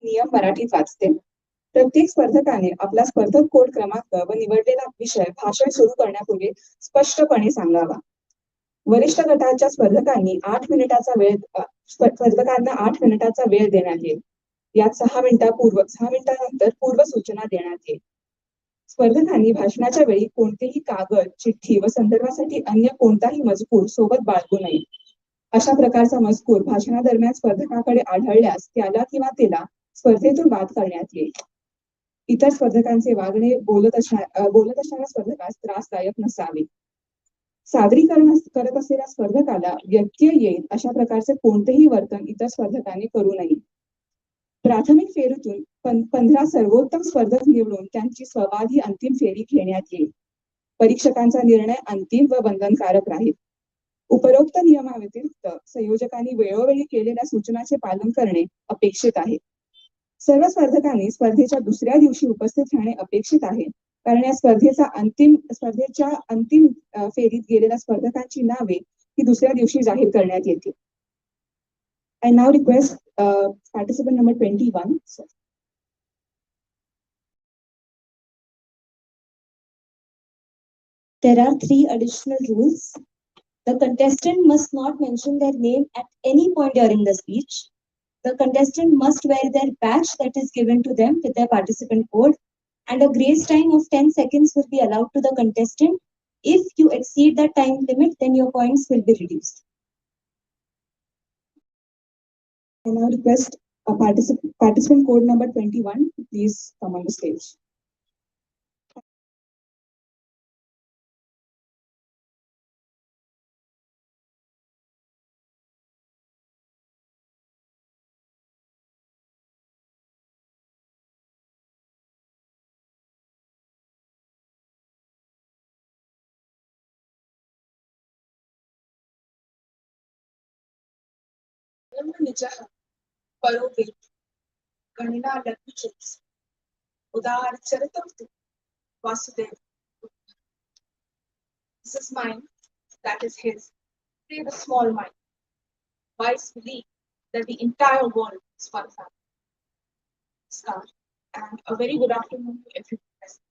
नियम मराठीत वाचते. प्रत्येक स्पर्धकाने आपला स्पर्धक कोड क्रमांक व निवडलेला विषय भाषण सुरू करण्यापूर्वी स्पष्टपणे सांगावा. वरिष्ठ गटाच्या स्पर्धकांना 8 मिनिटाचा वेळ देण्यात येईल. यात 6 मिनिटानंतर पूर्व सूचना देण्यात येईल. स्पर्धकांनी भाषणाच्या वेळी कोणतेही कागद, चिठ्ठी व संदर्भासाठी अन्य कोणताही मजकूर सोबत बाळगू नये. अशा प्रकारचा मजकूर भाषणादरम्यान स्पर्धकाकडे आढळल्यास त्याला किंवा तिला स्पर्धेतून बाद करण्यात येईल. इतर स्पर्धकांचे वागणे बोलत असणाऱ्या स्पर्धकास त्रासदायक नसावे. सादरीकरण करत असलेल्या स्पर्धकाला व्यत्यय येईल अशा प्रकारचे कोणतेही वर्तन इतर स्पर्धकांनी करू नये. प्राथमिक फेरीतून 15 सर्वोत्तम स्पर्धक निवडून त्यांची सहभागी अंतिम फेरी घेण्यात येईल. परीक्षकांचा निर्णय अंतिम व बंधनकारक राहील. उपरोक्त नियमाव्यतिरिक्त संयोजकांनी वेळोवेळी केलेल्या सूचनाचे पालन करणे अपेक्षित आहे. सर्व स्पर्धकांनी स्पर्धेच्या दुसऱ्या दिवशी उपस्थित राहणे अपेक्षित आहे, कारण या स्पर्धेच्या अंतिम फेरीत गेलेल्या स्पर्धकांची नावे ही दुसऱ्या दिवशी जाहीर करण्यात येतील. I now request participant number 21. Sir. There are 3 additional rules. The contestant must not mention their name at any point during the speech. The contestant must wear their badge that is given to them with their participant code, and a grace time of 10 seconds will be allowed to the contestant. If you exceed that time limit, then your points will be reduced. I now request a participant code number 21 to please come on the stage. This is mine, that is his. Pray the small mind. Wise believe that the entire world is one family. And a very good afternoon to everyone present.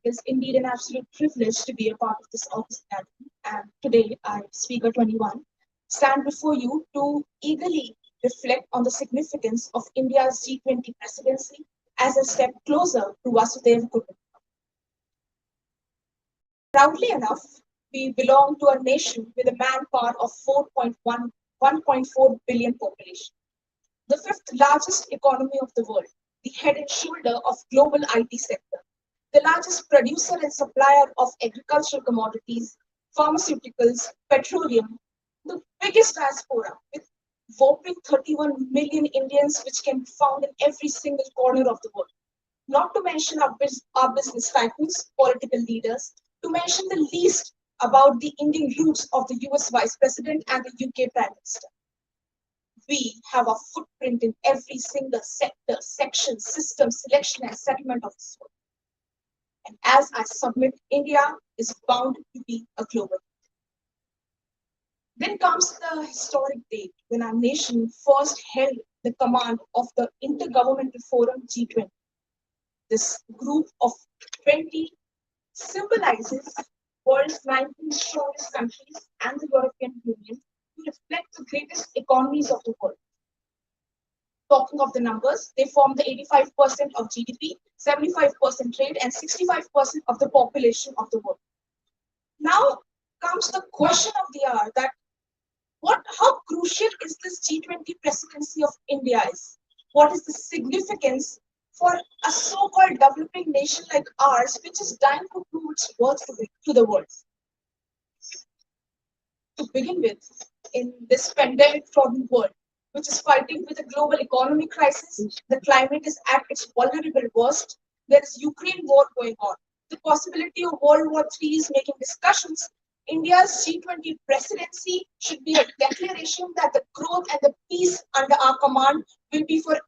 It is indeed an absolute privilege to be a part of this august gathering, and today I, Speaker 21, stand before you to eagerly reflect on the significance of India's G20 presidency as a step closer to Vasudhaiva Kutumbakam. Proudly enough, we belong to a nation with a manpower of 1.4 billion population, the 5th largest economy of the world, the head and shoulder of global IT sector, the largest producer and supplier of agricultural commodities, pharmaceuticals, petroleum, the biggest diaspora with whopping 31 million Indians, which can be found in every single corner of the world. Not to mention our business tycoons, political leaders, to mention the least about the Indian roots of the US Vice President and the UK Prime Minister. We have a footprint in every single sector, section, system, selection, and settlement of this world. And as I submit, India is bound to be a global. Then comes the historic date when our nation first held the command of the Intergovernmental Forum G20. This group of 20 symbolizes world's 19 strongest countries and the European Union to reflect the greatest economies of the world. Talking of the numbers, they form the 85% of GDP, 75% trade, and 65% of the population of the world. Now comes the question of the hour that how crucial is this G20 presidency of India is? What is the significance for a so-called developing nation like ours, which is dying to prove its worth to the world? To begin with, in this pandemic-trodden world, which is fighting with a global economic crisis, the climate is at its vulnerable worst. There is Ukraine war going on. The possibility of World War III is making discussions. India's G20 presidency should be a declaration that the growth and the peace under our command will be for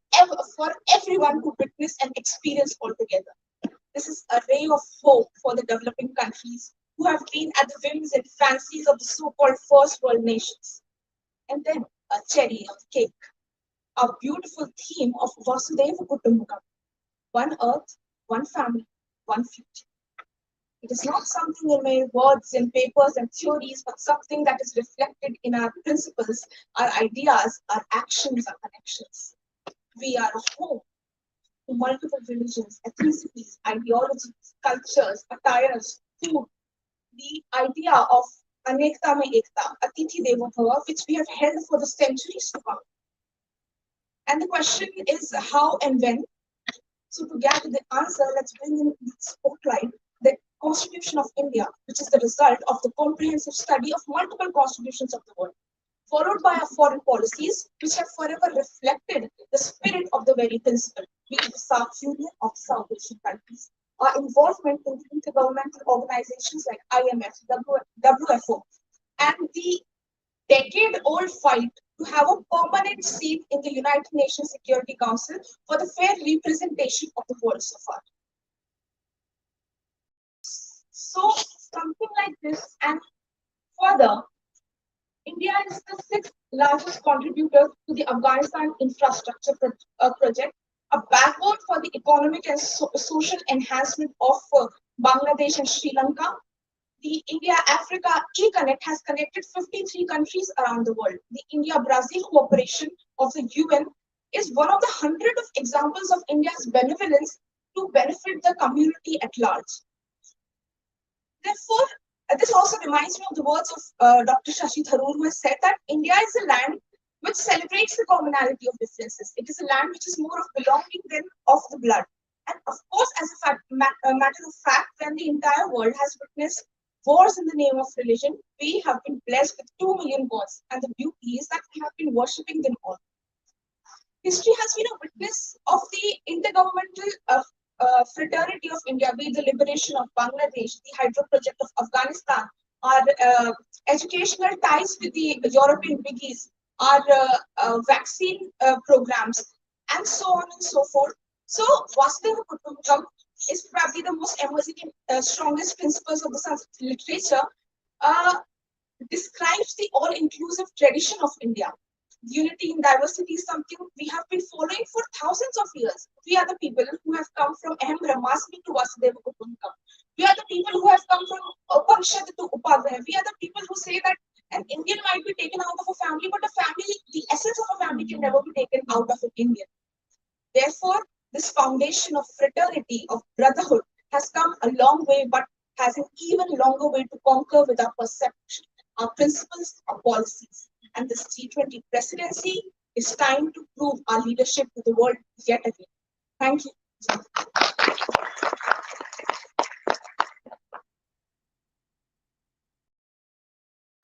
everyone to witness and experience altogether. This is a ray of hope for the developing countries who have been at the whims and fancies of the so-called first world nations. And then a cherry on the cake. our beautiful theme of Vasudeva Kutumbakam, one earth, one family, one future. It is not something in my words and papers and theories, but something that is reflected in our principles, our ideas, our actions, our connections. We are a home to multiple religions, ethnicities, ideologies, cultures, attires, food. The idea of Anekta mein Ekta, Atithi Devo Bhava, which we have held for the centuries to come. And the question is how and when. So to get the answer, let's bring in the spotlight the Constitution of India, which is the result of the comprehensive study of multiple constitutions of the world, followed by our foreign policies, which have forever reflected the spirit of the very principle, be it the South Union of South Asian countries, our involvement in intergovernmental organizations like IMF, WFO, and the decade-old fight to have a permanent seat in the United Nations Security Council for the fair representation of the world so far. So something like this, and further, India is the sixth largest contributor to the Afghanistan infrastructure project, a backbone for the economic and social enhancement of Bangladesh and Sri Lanka. The India-Africa e-Connect has connected 53 countries around the world. The India-Brazil cooperation of the UN is one of the hundred of examples of India's benevolence to benefit the community at large. Therefore, this also reminds me of the words of Dr. Shashi Tharoor, who has said that India is a land which celebrates the commonality of differences. It is a land which is more of belonging than of the blood. And of course, as a matter of fact, when the entire world has witnessed wars in the name of religion, we have been blessed with 2 million gods, and the beauty is that we have been worshipping them all. History has been a witness of the intergovernmental fraternity of India, be it the liberation of Bangladesh, the Hydro project of Afghanistan, our educational ties with the European biggies, our vaccine programs, and so on and so forth. So Vasudeva Kutumbakam is probably the most emerging and strongest principles of the Sanskrit literature, describes the all-inclusive tradition of India. Unity in diversity is something we have been following for thousands of years. We are the people who have come from Aham Brahmasmi to Vasudeva Kutumbakam. We are the people who have come from Upanishad to Upagraha. We are the people who say that an Indian might be taken out of a family, but a family, the essence of a family can never be taken out of an Indian. Therefore, this foundation of fraternity, of brotherhood, has come a long way, but has an even longer way to conquer with our perception, our principles, our policies. And this G20 presidency is time to prove our leadership to the world yet again. Thank you.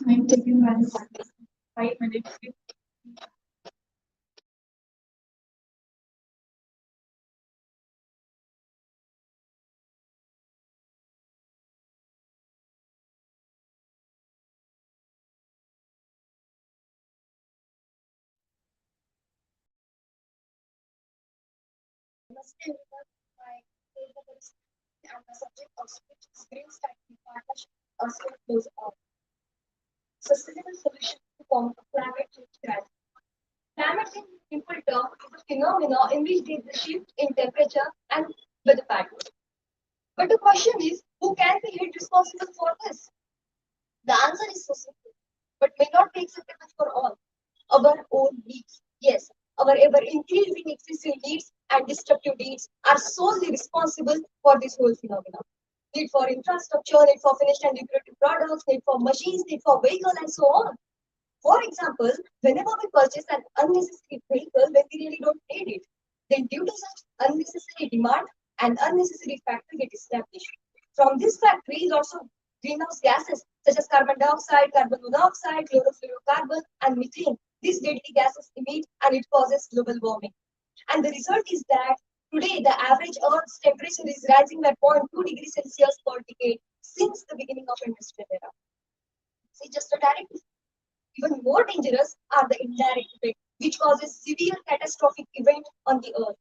I'm taking my 5 minutes. And the subject of speech is green stacking partnership goes on. Sustainable solution to climate change crisis. Climate change in simple terms is a phenomenon in which there is a shift in temperature and weather patterns. But the question is, who can be held responsible for this? The answer is so simple, but may not be acceptable for all. Our own needs, yes, our ever increasing excessive needs and destructive deeds are solely responsible for this whole phenomenon. Need for infrastructure, need for finished and decorative products, need for machines, need for vehicles, and so on. For example, whenever we purchase an unnecessary vehicle when we really don't need it, then due to such unnecessary demand, an unnecessary factory get established. From this factory is also greenhouse gases such as carbon dioxide, carbon monoxide, chlorofluorocarbon, and methane. These deadly gases emit and it causes global warming. And the result is that today the average Earth's temperature is rising by 0.2 degrees Celsius per decade since the beginning of industrial era. See, just a direct effect. Even more dangerous are the indirect effects, which causes severe catastrophic event on the Earth.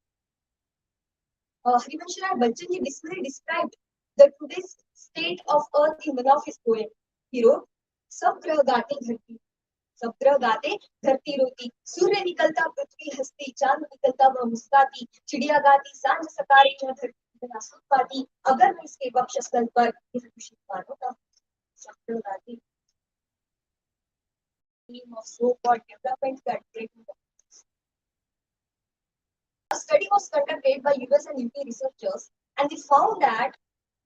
Harivansh Rai Bachchan described the today's state of Earth in one of his poems. He wrote, "Sab grah gaate dharti, सप्तरह गाते धरती रोती, सूर्य निकलता पृथ्वी हंसती, चांद निकलता वह मुस्काती, चिड़िया गाती सांझ सकारे यह धरती बिना सुख पाती, अगर मैं इसके वक्षस्थल पर यह खुशी पाता। सप्तरह गाते theme of so-called development that breaking the. A study was conducted by US and UK researchers, and they found that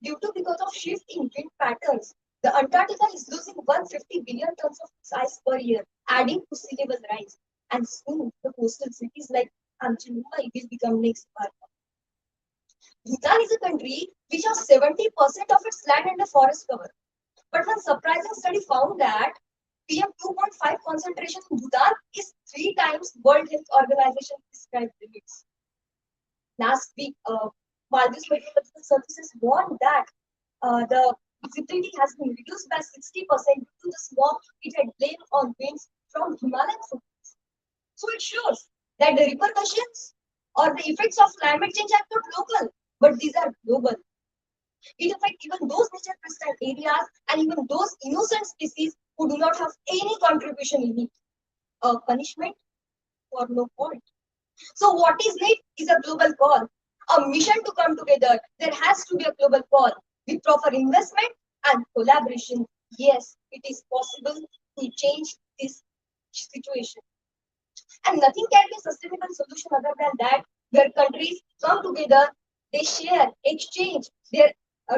because of shift in wind patterns, the Antarctica is losing 150 billion tons of ice per year, adding to sea level rise. And soon, the coastal cities like Amchi Mumbai will become next Bharat. Bhutan is a country which has 70% of its land under forest cover. But one surprising study found that PM 2.5 concentration in Bhutan is 3 times World Health Organization prescribed limits. Last week, Maldives Meteorological Services warned that the visibility has been reduced by 60% due to the smog it had blamed on winds from Himalayan foothills. So it shows that the repercussions or the effects of climate change are not local, but these are global. It affects even those nature pristine areas and even those innocent species who do not have any contribution in it. A punishment for no point. So what is needed is a global call, a mission to come together. There has to be a global call with proper investment and collaboration. Yes, it is possible to change this situation. And nothing can be a sustainable solution other than that, where countries come together, they share, exchange their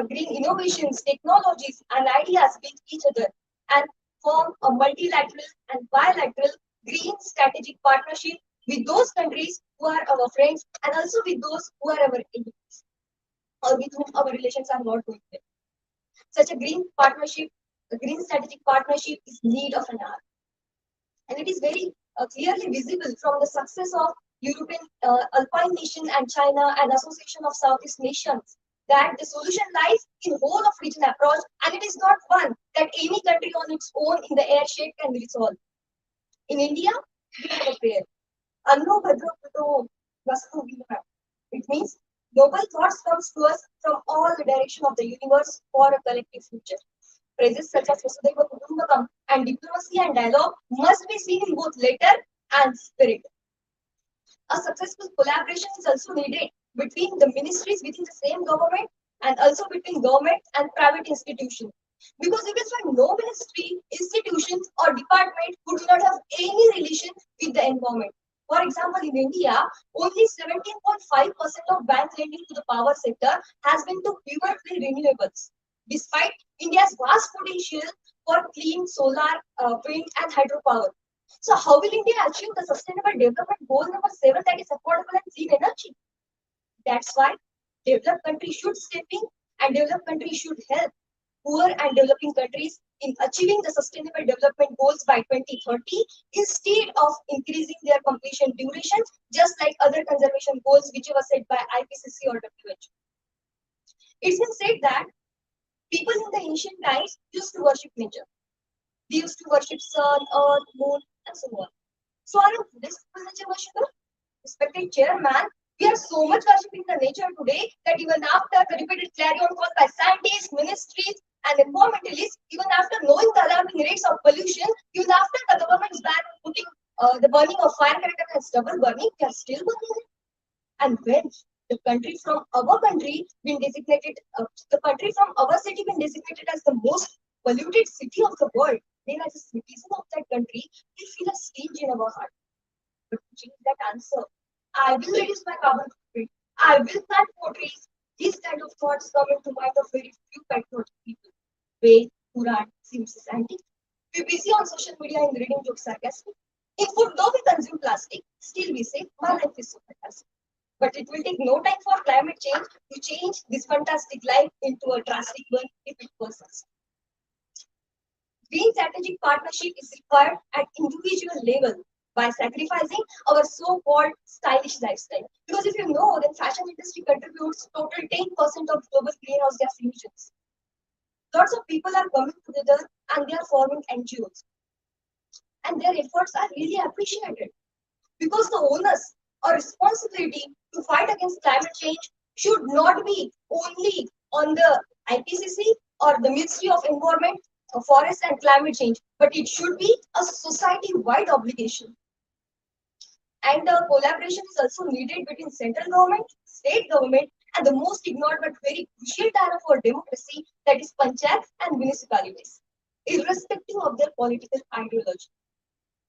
green innovations, technologies, and ideas with each other and form a multilateral and bilateral green strategic partnership with those countries who are our friends and also with those who are our enemies or with whom our relations are not going well. Such a green partnership, a green strategic partnership is need of an hour. And it is very clearly visible from the success of European Alpine nation and China and Association of Southeast Nations that the solution lies in whole of region approach, and it is not one that any country on its own in the air shape can resolve. In India, we have a prayer. Anno Bhadro Puto Vastu Vihara. It means noble thoughts comes to us from all the direction of the universe for a collective future. Phrases such as Vasudhaiva Kutumbakam and diplomacy and dialogue must be seen in both letter and spirit. A successful collaboration is also needed between the ministries within the same government and also between government and private institutions. Because you can find no ministry, institutions, or department who do not have any relation with the environment. For example, in India, only 17.5% of bank lending to the power sector has been to purely renewables, despite India's vast potential for clean solar, wind, and hydropower. So, how will India achieve the sustainable development goal number 7, that is affordable and clean energy? That's why developed countries should step in and developed countries should help poor and developing countries in achieving the sustainable development goals by 2030 instead of increasing their completion duration, just like other conservation goals which were set by IPCC or WHO. It's been said that people in the ancient times used to worship nature. They used to worship sun, earth, moon, and so on. So are you Buddhist nature worshipper? Respected chairman, we are so much worshipping the nature today that even after the repeated clarion calls by scientists, ministries, and environmentalists, even after knowing the alarming rates of pollution, even after the government's ban on putting the burning of firecrackers and stubble burning, we are still burning it. And when the country from our country been designated, the country from our city been designated as the most polluted city of the world, then as a citizen of that country, we feel a stench in our heart. But to change that answer, I will reduce my carbon footprint. I will plant more trees. These kind of thoughts come into mind of very few patriotic people. Ved, Quran seems antique. We're busy on social media and reading jokes sarcastic. In food, though we consume plastic, still we say my life is so fantastic. But it will take no time for climate change to change this fantastic life into a drastic one if it persists. Green strategic partnership is required at individual level by sacrificing our so-called stylish lifestyle. Because if you know, then fashion industry contributes total 10% of global greenhouse gas emissions. Lots of people are coming together and they are forming NGOs. And their efforts are really appreciated. Because the onus or responsibility to fight against climate change should not be only on the IPCC or the Ministry of Environment forests and climate change, but it should be a society-wide obligation. And collaboration is also needed between central government, state government, and the most ignored but very crucial tier of our democracy, that is panchayats and municipalities, irrespective of their political ideology.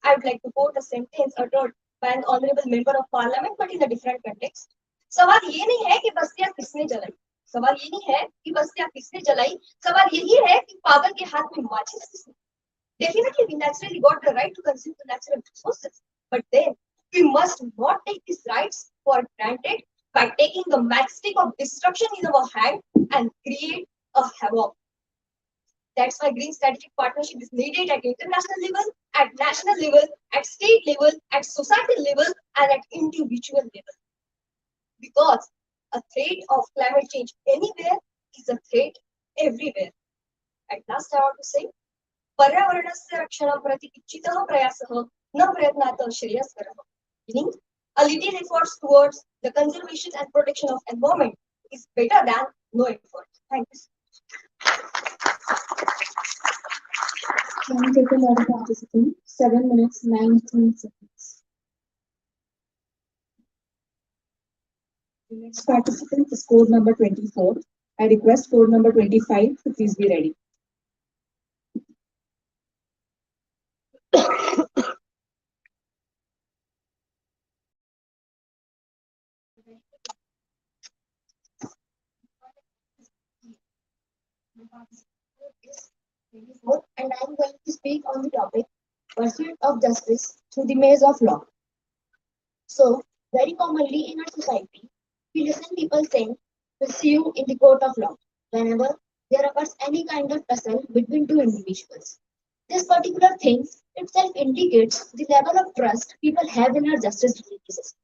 I would like to quote a sentence uttered by an honorable member of parliament, but in a different context. सवाल ये नहीं है कि बस्तियां किसने जलाई, सवाल ये नहीं है कि बस्तियां किसने जलाई, सवाल यही है कि पागल के हाथ में माचिस किसने. Definitely, we naturally got the right to consume the natural resources, but then we must not take these rights for granted by taking the matchstick of destruction in our hand and create a havoc. That's why green strategic partnership is needed at international level, at national level, at state level, at societal level, and at individual level. Because a threat of climate change anywhere is a threat everywhere. At last, I want to say, पर्यावरणस्य रक्षणं प्रति इच्छितः प्रयासः न प्रयत्नात् श्रेयस्करः. Meaning, a little efforts towards the conservation and protection of environment is better than no effort. Thank you. Can we take another participant? 7 minutes, 19 seconds. The next participant is code number 24. I request code number 25 to please be ready. And I'm going to speak on the topic pursuit of justice through the maze of law. So, very commonly in our society, we listen people saying, pursue in the court of law whenever there occurs any kind of tussle between two individuals. This particular thing itself indicates the level of trust people have in our justice delivery system.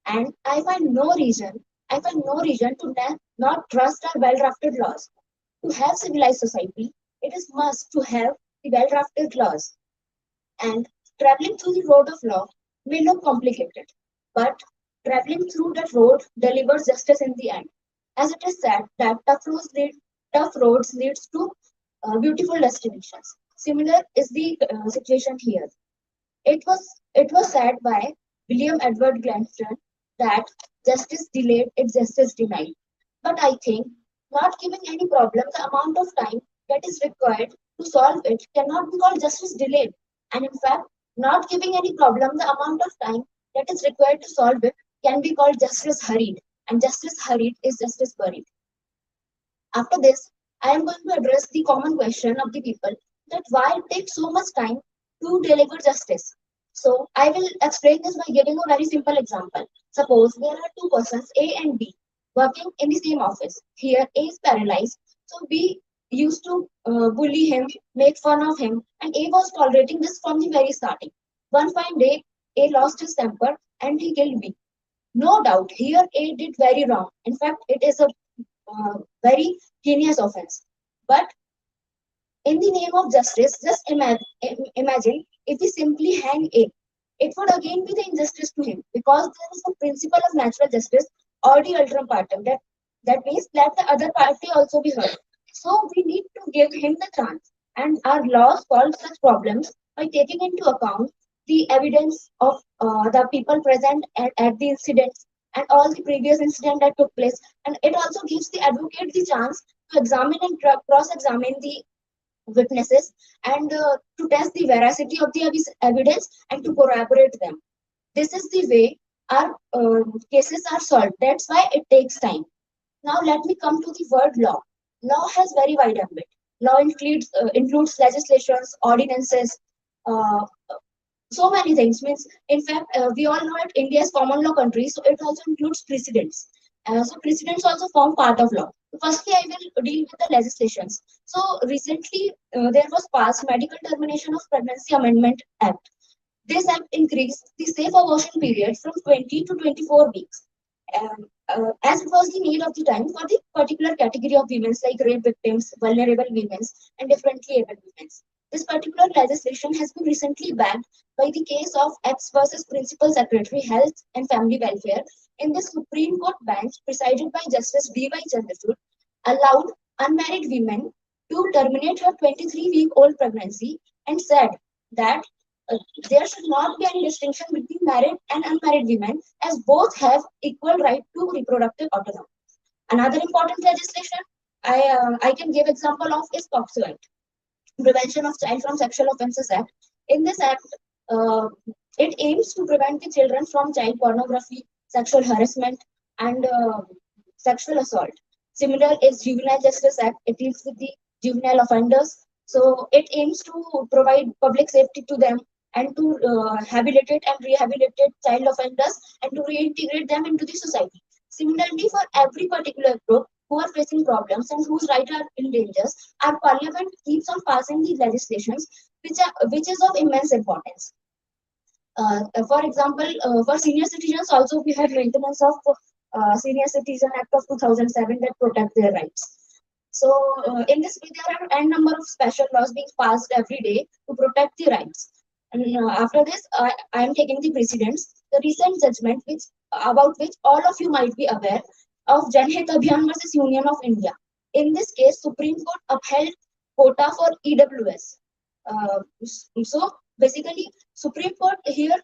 And I find no reason to not trust our well-drafted laws. To have civilized society, it is must to have the well-drafted laws. And traveling through the road of law may look complicated, but traveling through that road delivers justice in the end. As it is said that tough roads leads to beautiful destinations. Similar is the situation here. It was said by William Edward Gladstone that justice delayed is justice denied. But I think not giving any problem the amount of time that is required to solve it cannot be called justice delayed. And in fact, not giving any problem the amount of time that is required to solve it can be called justice hurried. And justice hurried is justice buried. After this, I am going to address the common question of the people that why it takes so much time to deliver justice. So I will explain this by giving a very simple example. Suppose there are two persons, A and B, working in the same office. Here, A is paralyzed, so B used to bully him, make fun of him, and A was tolerating this from the very starting. One fine day, A lost his temper and he killed B. No doubt, here A did very wrong. In fact, it is a very heinous offense. But in the name of justice, just imagine if we simply hang A. It would again be the injustice to him because there is a principle of natural justice or the ultram partem. That means let the other party also be heard. So we need to give him the chance. And our laws solve such problems by taking into account the evidence of the people present at the incidents and all the previous incident that took place. And it also gives the advocate the chance to examine and cross-examine the witnesses and to test the veracity of the evidence and to corroborate them. This is the way our cases are solved. That's why it takes time. Now let me come to the word law. Law has very wide ambit. Law includes legislations, ordinances, so many things. Means, in fact, we all know that India is common law country, so it also includes precedents. So precedents also form part of law. Firstly, I will deal with the legislations. So recently, there was passed Medical Termination of Pregnancy Amendment Act. This act increased the safe abortion period from 20 to 24 weeks. As it was the need of the time for the particular category of women like rape victims, vulnerable women, and differently abled women. This particular legislation has been recently backed by the case of X versus Principal Secretary Health and Family Welfare in the Supreme Court bench presided by Justice D.Y. Chandrachud allowed unmarried women to terminate her 23-week-old pregnancy and said that there should not be any distinction between married and unmarried women, as both have equal right to reproductive autonomy. Another important legislation I can give example of is POCSO Act, Prevention of Child from Sexual Offences Act. In this act, uh, it aims to prevent the children from child pornography, sexual harassment, and sexual assault. Similar is Juvenile Justice Act. It deals with the juvenile offenders. So it aims to provide public safety to them and to habilitate and rehabilitate child offenders and to reintegrate them into the society. Similarly, for every particular group who are facing problems and whose rights are in danger, our parliament keeps on passing these legislations, which is of immense importance. For example, for senior citizens, also we have maintenance of Senior Citizen Act of 2007 that protect their rights. So, in this way, there are n number of special laws being passed every day to protect the rights. And after this, I am taking the precedence. The recent judgment, about which all of you might be aware, of Janhit Abhiyan versus Union of India. In this case, Supreme Court upheld quota for EWS. So basically, Supreme Court here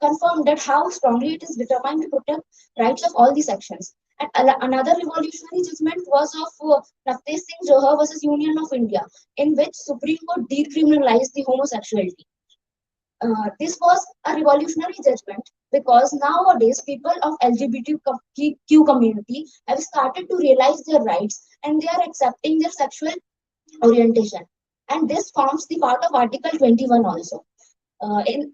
confirmed that how strongly it is determined to protect rights of all the sections. And another revolutionary judgment was of Navtesh Singh Johar versus Union of India, in which Supreme Court decriminalized the homosexuality. This was a revolutionary judgment because nowadays people of LGBTQ community have started to realize their rights and they are accepting their sexual orientation. And this forms the part of Article 21 also. And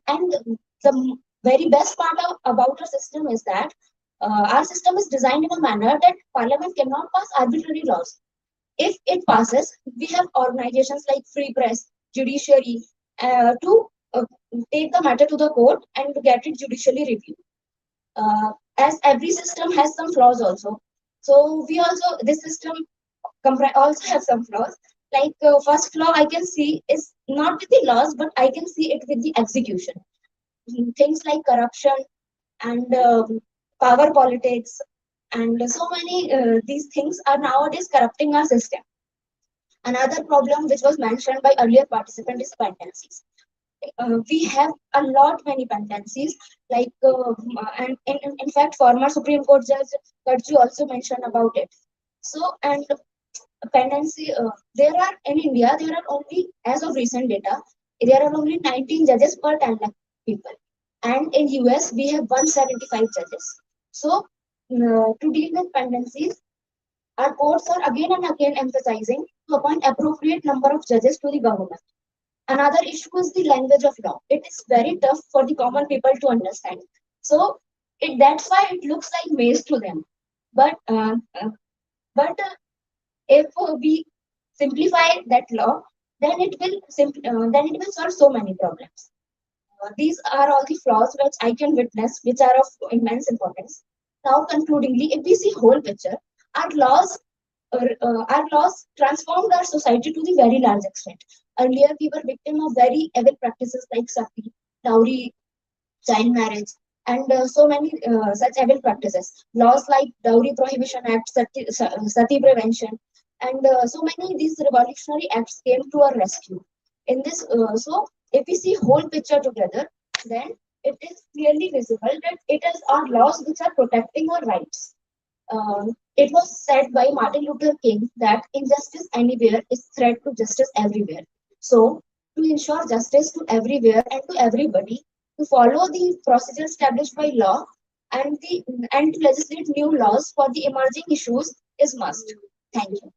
the very best part about our system is that our system is designed in a manner that Parliament cannot pass arbitrary laws. If it passes, we have organizations like Free Press, Judiciary, to take the matter to the court and get it judicially reviewed. As every system has some flaws also. So this system also have some flaws. Like first flaw I can see is not with the laws, but I can see it with the execution. Things like corruption and power politics and so many these things are nowadays corrupting our system. Another problem which was mentioned by earlier participant is pendencies. We have a lot many pendencies, like and in fact former Supreme Court Judge Kadji also mentioned about it. So and pendency there are in India there are only, as of recent data, there are only 19 judges per 10 lakh people, and in US we have 175 judges. So to deal with pendencies, our courts are again and again emphasizing to appoint appropriate number of judges to the government. Another issue is the language of law. It is very tough for the common people to understand. So that's why it looks like maze to them. But if we simplify that law, then it will solve so many problems. These are all the flaws which I can witness, which are of immense importance. Now, concludingly, if we see whole picture, our laws our laws transformed our society to the very large extent. Earlier, we were victim of very evil practices like sati, dowry, child marriage, and so many such evil practices. Laws like Dowry Prohibition Act, sati prevention, and so many these revolutionary acts came to our rescue. In this, so if we see whole picture together, then it is clearly visible that it is our laws which are protecting our rights. It was said by Martin Luther King that injustice anywhere is threat to justice everywhere. So, to ensure justice to everywhere and to everybody, to follow the procedure established by law and to legislate new laws for the emerging issues is must. Thank you.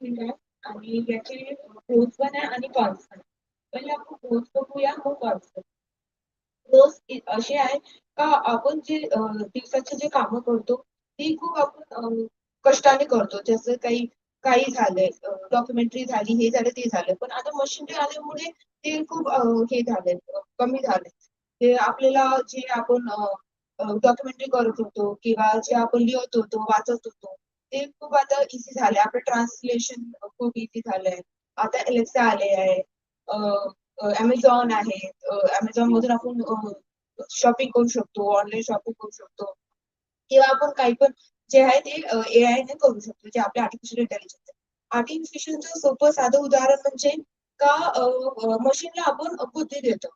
ठीक आहे. आणि याचे pros पण आहे आणि cons पण आहे. पहिले आपण प्रोज बघूया, मग कॉन्स. प्रोज असे आहे का आपण जे दिवसाचे जे कामं करतो ती खूप आपण कष्टाने करतो. जसं काही काही झालंय, डॉक्युमेंटरी झाली, हे झालं ते झालं. पण आता मशीनरी आल्यामुळे ते खूप हे झालंय, कमी झालंय. ते आपल्याला जे आपण डॉक्युमेंटरी करत होतो किंवा जे आपण लिहत होतो, वाचत होतो, ते खूप आता इझी झालंय. आपलं ट्रान्सलेशन खूप इझी झालंय. आता एलेक्सा आले आहे, Amazon आहे. Amazon मधून आपण शॉपिंग करू शकतो, ऑनलाईन शॉपिंग करू शकतो किंवा आपण काही पण जे आहे ते AI ने करू शकतो, जे आपल्या आर्टिफिशियल इंटेलिजन्स आहे. आर्टिफिशियलचं सोपं साधं उदाहरण म्हणजे का मशीनला आपण बुद्धी देतो.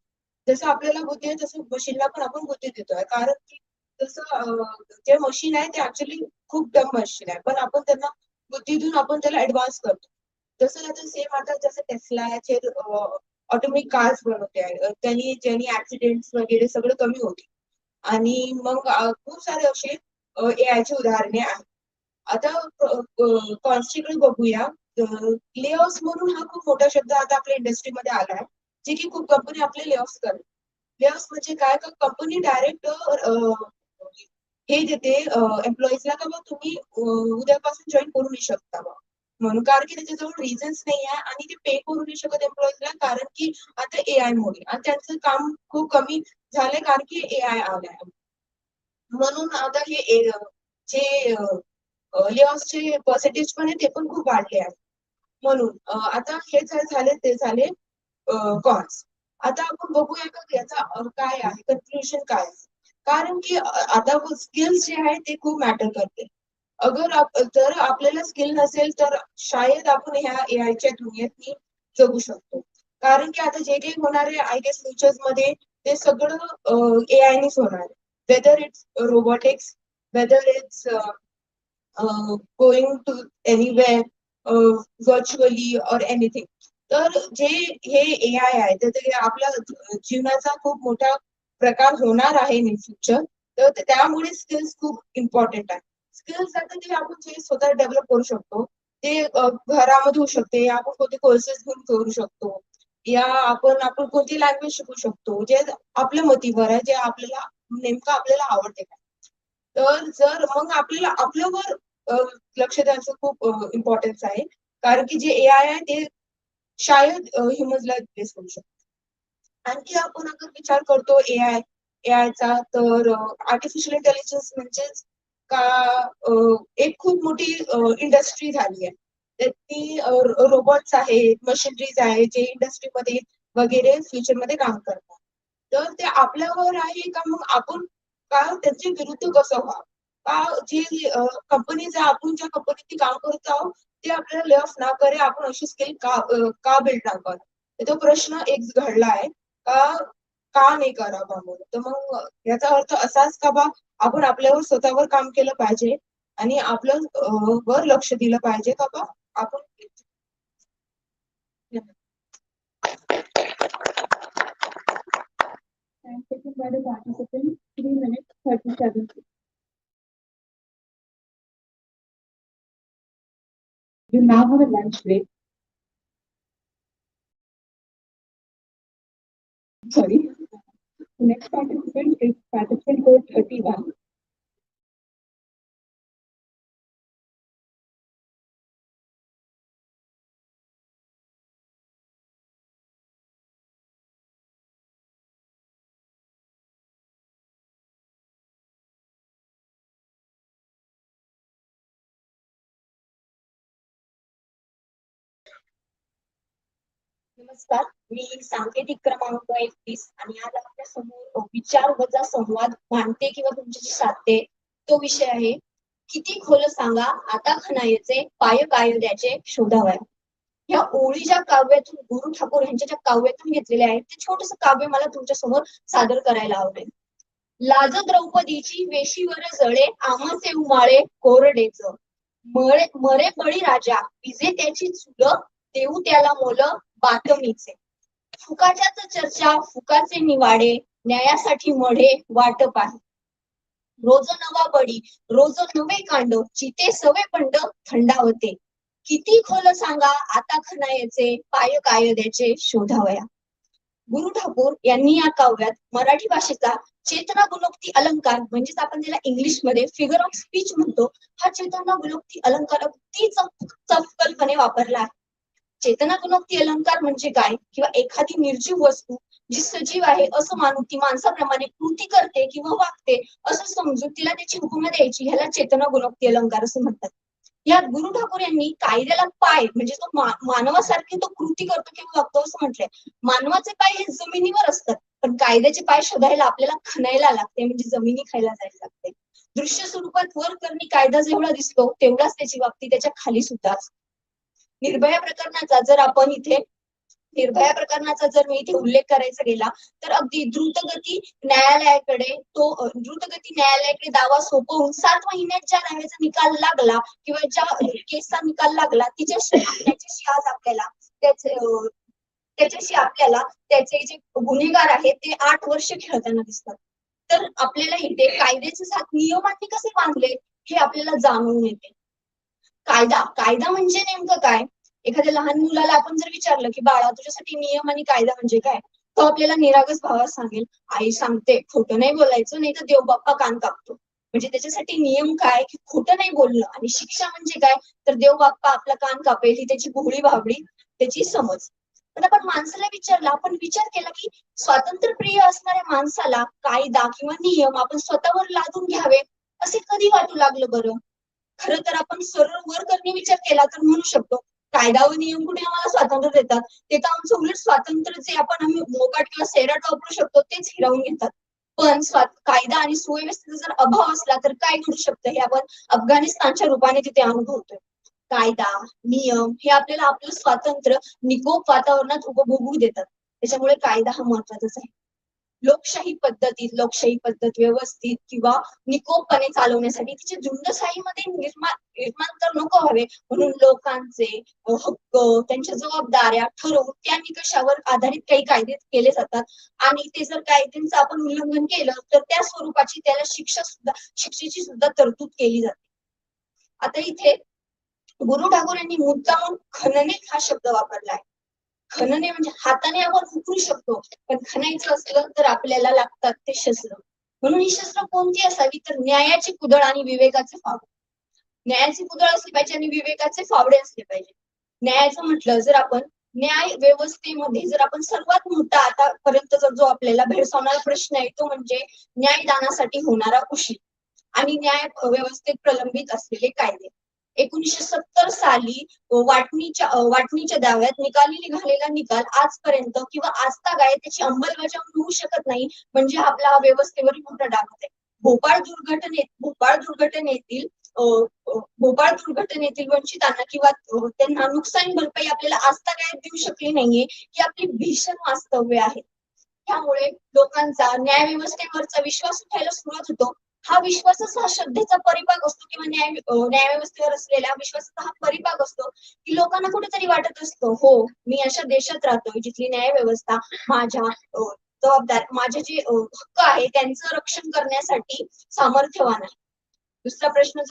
जसं आपल्याला बुद्धी आहे तसं मशीनला पण आपण बुद्धी देतोय. कारण की जसं जे मशीन आहे ते ऍक्च्युली खूप डम मशीन आहे, पण आपण त्यांना बुद्धी देऊन आपण त्याला ऍडव्हान्स करतो. जसं आता सेम आता जसं टेस्लाचे ऑटोमेटिक कार्स बनवते आहे, ज्यांनी ऍक्सिडेंट्स वगैरे सगळं कमी होते. आणि मग खूप सारे असे AI चे उदाहरणे आहेत. आता कॉन्स्टिट्यूट बघूया. लेऑफ्स म्हणून हा खूप मोठा शब्द आता आपल्या इंडस्ट्रीमध्ये आला आहे, जे की खूप कंपनी आपले लेऑफ्स करते. लेऑफ्स म्हणजे काय, का कंपनी डायरेक्ट हे देते एम्प्लॉईजला का मग तुम्ही उद्यापासून जॉईन करू नाही शकता बा म्हणून. कारण की त्याच्याजवळ रिझन्स नाही आहे आणि ते पे करू नाही शकत एम्प्लॉईजला, कारण की आता AI मुळे आणि त्यांचं काम खूप कमी झालंय कारण की AI आलाय. म्हणून आता हे जे लेऑफचे पर्सेंटेज पण आहे ते पण खूप वाढले आहे. म्हणून आता हे झाले ते झाले कॉन्स. आता आपण बघूया का याचा काय आहे, कन्क्लुजन काय आहे. कारण की आता स्किल्स जे आहे ते खूप मॅटर करते. जर आपल्याला स्किल नसेल तर शायद आपण ह्या AIच्या दुनियेत जगू शकतो. कारण की आता जे काही होणार आहे आय गेस फ्युचर्स मध्ये ते सगळं AI नेच होणार आहे. Whether it's robotics, whether it's going to anywhere virtually or anything. तर जे हे AI आहे तर ते आपल्या जीवनाचा खूप मोठा प्रकार होणार आहे इन फ्युचर. तर त्यामुळे स्किल्स खूप इम्पॉर्टंट आहे. स्किल्स आता ते आपण जे स्वतः डेव्हलप करू शकतो ते घरामध्ये होऊ शकते, आपण कोणते कोर्सेस घेऊन करू शकतो, या आपण कोणती लँग्वेज शिकू शकतो, जे आपल्या मतीवर आहे, जे आपल्याला नेमकं आपल्याला आवडते. तर जर मग आपल्याला आपल्यावर लक्ष द्यायचं खूप इम्पॉर्टन्स आहे. कारण की जे AI आहे ते शायद ह्युमन्सला रिप्लेस करू शकतो. आणखी आपण अगर विचार करतो AIचा तर आर्टिफिशियल इंटेलिजन्स म्हणजेच का एक खूप मोठी इंडस्ट्री झाली आहे. तर ती रोबोट्स आहेत, मशिनरीज आहेत, जे इंडस्ट्रीमध्ये वगैरे फ्युचरमध्ये काम करतात. तर ते आपल्यावर आहे का मग आपण का त्यांच्या विरुद्ध कसं व्हावं. का जे कंपनीज आहे, आपण ज्या कंपनीत काम करत आहोत ते आपल्याला ले ऑफ ना करे, आपण अशी स्किल का बिल्ड ना करा. तो प्रश्न एक घडला आहे का नाही करावा म्हणून. तर मग याचा अर्थ असाच का बा आपण आपल्यावर स्वतःवर काम केलं पाहिजे आणि आपलं वर लक्ष दिलं पाहिजे का बा आपण Time taken by the participant 3 minutes 37 seconds. You now have a lunch break. Sorry. The next participant is participant code 31. नमस्कार, मी सांकेतिक क्रमांक 31 आणि आज आपल्या समोर विचार वजा संवाद मांडते किंवा तुमच्याशी साधते. तो विषय आहे किती खोल सांगा आता खणायचे पाय कायद्याचे शोधावया. या ओळी ज्या काव्यातून गुरु ठाकूर यांच्या ज्या काव्यातून घेतलेल्या आहेत ते छोटस काव्य मला तुमच्या समोर सादर करायला आवडेल. लाज द्रौपदीची वेशीवर जळे आमचे उमाळे कोरडेच मरे बळी राजा विजे त्याची चुल देऊ त्याला मोल बातमीचे. फुकाच्याच चर्चा फुकाचे निवाडे न्यायासाठी मढे वाटप आहे. रोज नवा बडी रोज नवे कांड चिते सवे पंड थंडावते. किती खोल सांगा आता खणायचे, पाय कायद्याचे शोधावया. गुरु ठाकूर यांनी या काव्यात मराठी भाषेचा चेतना गुणोक्ती अलंकार, म्हणजेच आपण त्याला इंग्लिशमध्ये फिगर ऑफ स्पीच म्हणतो, हा चेतना गुणोक्ती अलंकार अगदी चपकलपणे वापरला आहे. चेतना गुणोक्ती अलंकार म्हणजे काय, किंवा एखादी निर्जीव वस्तू जी सजीव आहे असं मानून ती माणसाप्रमाणे कृती करते किंवा वागते असं समजून तिला त्याची उपमा द्यायची, ह्याला चेतना गुणोक्ती अलंकार असं म्हणतात. यात गुरु ठाकूर यांनी कायद्याला पाय म्हणजे तो मानवासारखे तो कृती करतो किंवा वागतो असं म्हटलंय. मानवाचे पाय हे जमिनीवर असतात, पण कायद्याचे पाय शोधायला आपल्याला खणायला लागते, म्हणजे जमिनी खायला जायला लागते. दृश्य स्वरूपात वर करणी कायदा जेवढा दिसतो तेवढाच त्याची बाबती त्याच्या खाली सुद्धा असते. निर्भया प्रकरणाचा जर आपण इथे निर्भया प्रकरणाचा जर मी इथे उल्लेख करायचा गेला तर अगदी द्रुतगती न्यायालयाकडे दावा सोपवून 7 महिन्यात ज्या दाव्याचा निकाल लागला किंवा ज्या केसचा निकाल लागला त्याच्याशी आज आपल्याला त्याचे जे गुन्हेगार आहेत ते 8 वर्ष खेळताना दिसतात. तर आपल्याला इथे कायद्याचे 7 नियमांनी कसे बांधले हे आपल्याला जाणून येते. कायदा म्हणजे नेमकं काय? एखाद्या लहान मुलाला आपण जर विचारलं की बाळा तुझ्यासाठी नियम आणि कायदा म्हणजे काय, तो आपल्याला निरागस भावात सांगेल आई सांगते खोटं नाही बोलायचं, नाही तर देव बाप्पा कान कापतो. म्हणजे त्याच्यासाठी नियम काय की खोटं नाही बोलणं, आणि शिक्षा म्हणजे काय तर देव बाप्पा आपला कान कापेल, ही त्याची भोळी भाबडी त्याची समज. पण आपण माणसाला विचारला, आपण विचार केला की स्वातंत्र्यप्रिय असणाऱ्या माणसाला कायदा किंवा नियम आपण स्वतःवर लादून घ्यावे असे कधी वाटू लागलं बरं? खरं तर आपण सरळ वर करणे विचार केला तर म्हणू शकतो कायदा व नियम कुठे आम्हाला स्वातंत्र्य देतात, ते तर आमचं उलट स्वातंत्र्य जे आपण आम्ही मोकाट किंवा सैराट वापरू शकतो तेच हिरावून घेतात. पण कायदा आणि सुव्यवस्थेचा जर अभाव असला तर काय घडू शकतं हे आपण अफगाणिस्तानच्या रूपाने तिथे अनुभवतोय. कायदा नियम हे आपल्याला आपलं स्वातंत्र्य निकोप वातावरणात उपभोगू देतात. त्याच्यामुळे कायदा हा महत्वाचाच आहे. लोकशाही पद्धत व्यवस्थित किंवा निकोपपणे चालवण्यासाठी तिचे झुंडशाहीमध्ये निर्माण तर नको व्हावे, म्हणून लोकांचे हक्क त्यांच्या जबाबदाऱ्या ठरवून त्या निकषावर आधारित काही कायदे केले जातात. आणि ते जर कायद्यांचं आपण उल्लंघन केलं तर त्या स्वरूपाची त्याला शिक्षेची सुद्धा तरतूद केली जाते. आता इथे गुरु ठाकूर यांनी मुद्दामून खणणे हा शब्द वापरला आहे. खणणे म्हणजे हाताने आपण उकरू शकतो, पण खणायचं असलं तर आपल्याला लागतात ते शस्त्र. म्हणून ही शस्त्र कोणती असावी तर न्यायाची कुदळ आणि विवेकाचे फावडे. न्यायाची कुदळ असली पाहिजे आणि विवेकाचे फावडे असले पाहिजे. न्यायाचं म्हटलं जर आपण न्याय व्यवस्थेमध्ये जर आपण सर्वात मोठा आतापर्यंतचा जो आपल्याला भेडसावणारा प्रश्न आहे तो म्हणजे न्यायदानासाठी होणारा उशीर आणि न्याय व्यवस्थेत प्रलंबित असलेले कायदे. 1970 साली वाटणीच्या दाव्यात निकाली निघालेला निकाल आजपर्यंत किंवा आजतागायत त्याची अंमलबजावणी होऊ शकत नाही, म्हणजे आपला व्यवस्थेवरील मोठा डाग आहे. भोपाळ दुर्घटनेतील वंचितांना किंवा त्यांना नुकसान भरपाई आपल्याला आजतागायत देऊ शकली नाहीये, ही आपली भीषण वास्तव्य आहे. त्यामुळे लोकांचा न्याय व्यवस्थेवरचा विश्वास उठायला सुरुवात होतो. हा विश्वासच हा श्रद्धेचा परिपाक असतो किंवा न्याय व्यवस्थेवर असलेल्या विश्वासाचा हा परिपाक असतो की लोकांना कुठेतरी वाटत असतो हो मी अशा देशात राहतोय जिथली न्याय व्यवस्था माझे जे हक्क आहे त्यांचं रक्षण करण्यासाठी सामर्थ्यवान आहे. दुसरा प्रश्न